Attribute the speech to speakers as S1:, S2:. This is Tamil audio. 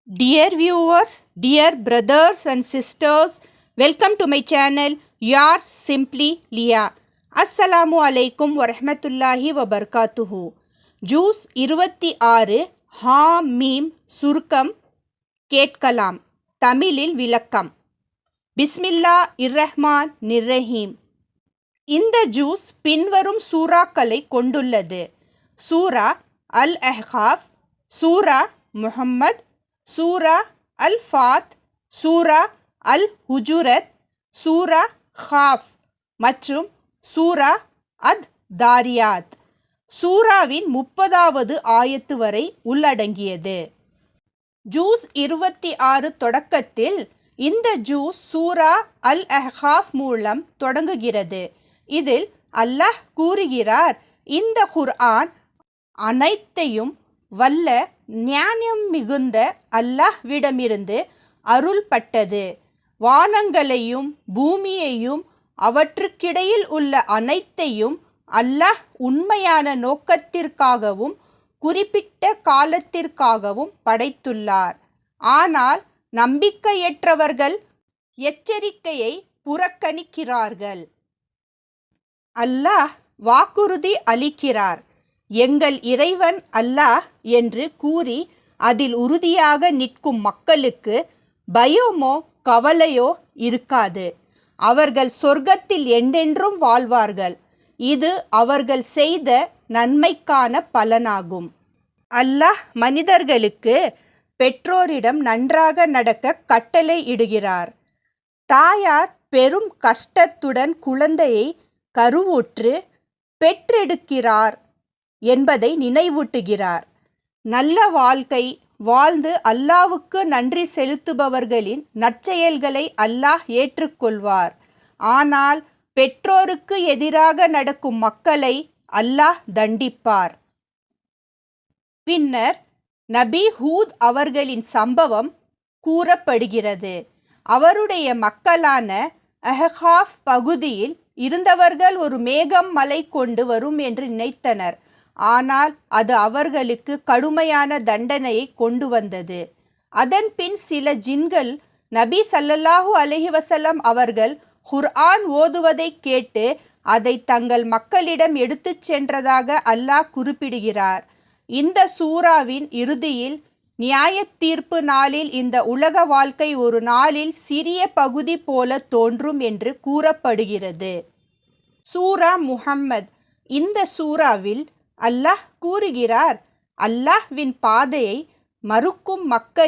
S1: Dear viewers, dear brothers and sisters, welcome to my channel, yours simply Leah. Assalamu alaikum wa rahmatullahi wa barakatuhu. Juice 26 ham meme சுருக்கம் கேட்கலாம். தமிழில் விளக்கம். பிஸ்மில்லா இர்ரஹ்மான் நிர்ரஹீம். இந்த ஜூஸ் பின்வரும் சூறாக்களை கொண்டுள்ளது. சூரா அல் அஹ்காஃப், சூரா முஹம்மத், சூரா அல் ஃபாத், சூரா அல் ஹுஜுரத், சூரா ஹாஃப் மற்றும் சூரா அத் தாரியாத். சூராவின் 30வது ஆயத்து வரை உள்ளடங்கியது. ஜூஸ் 26 தொடக்கத்தில் இந்த ஜூஸ் சூரா அல் அஹ்காஃப் மூலம் தொடங்குகிறது. இதில் அல்லாஹ் கூறுகிறார், இந்த குர்ஆன் அனைத்தையும் வல்ல ஞானம் மிகுந்த அல்லாஹ்விடமிருந்து அருள்பட்டது. வானங்களையும் பூமியையும் அவற்றுக்கிடையில் உள்ள அனைத்தையும் அல்லாஹ் உண்மையான நோக்கத்திற்காகவும் குறிப்பிட்ட காலத்திற்காகவும் படைத்துள்ளார். ஆனால் நம்பிக்கையற்றவர்கள் எச்சரிக்கையை புறக்கணிக்கிறார்கள். அல்லாஹ் வாக்குறுதி அளிக்கிறார், எங்கள் இறைவன் அல்லாஹ் என்று கூறி அதில் உறுதியாக நிற்கும் மக்களுக்கு பயமோ கவலையோ இருக்காது. அவர்கள் சொர்க்கத்தில் என்றென்றும் வாழ்வார்கள். இது அவர்கள் செய்த நன்மைக்கான பலனாகும். அல்லாஹ் மனிதர்களுக்கு பெற்றோரிடம் நன்றாக நடக்க கட்டளை இடுகிறார். தாயார் பெரும் கஷ்டத்துடன் குழந்தையை கருவுற்று பெற்றெடுக்கிறார் என்பதை நினைவூட்டுகிறார். நல்ல வாழ்க்கை வாழ்ந்து அல்லாஹ்வுக்கு நன்றி செலுத்துபவர்களின் நற்செயல்களை அல்லாஹ் ஏற்றுக்கொள்வார். ஆனால் பெற்றோருக்கு எதிராக நடக்கும் மக்களை அல்லாஹ் தண்டிப்பார். பின்னர் நபி ஹூத் அவர்களின் சம்பவம் கூறப்படுகிறது. அவருடைய மக்களான அஹ்காஃப் பகுதியில் இருந்தவர்கள் ஒரு மேகம் மலை கொண்டு வரும் என்று நினைத்தனர். ஆனால் அது அவர்களுக்கு கடுமையான தண்டனையை கொண்டு வந்தது. அதன் பின் சில ஜின்கள் நபி ஸல்லல்லாஹு அலைஹி வஸல்லம் அவர்கள் குர்ஆன் ஓதுவதை கேட்டு அதை தங்கள் மக்களிடம் எடுத்துச் சென்றதாக அல்லாஹ் குறிப்பிடுகிறார். இந்த சூறாவின் இறுதியில் நியாயத் தீர்ப்பு நாளில் இந்த உலக வாழ்க்கை ஒரு நாளில் சிறிய பகுதி போல தோன்றும் என்று கூறப்படுகிறது. சூரா முஹம்மத். இந்த சூறாவில் அல்லாஹ் கூறுகிறார், அல்லாஹ்வின் பாதையை மறுக்கும் மக்கள்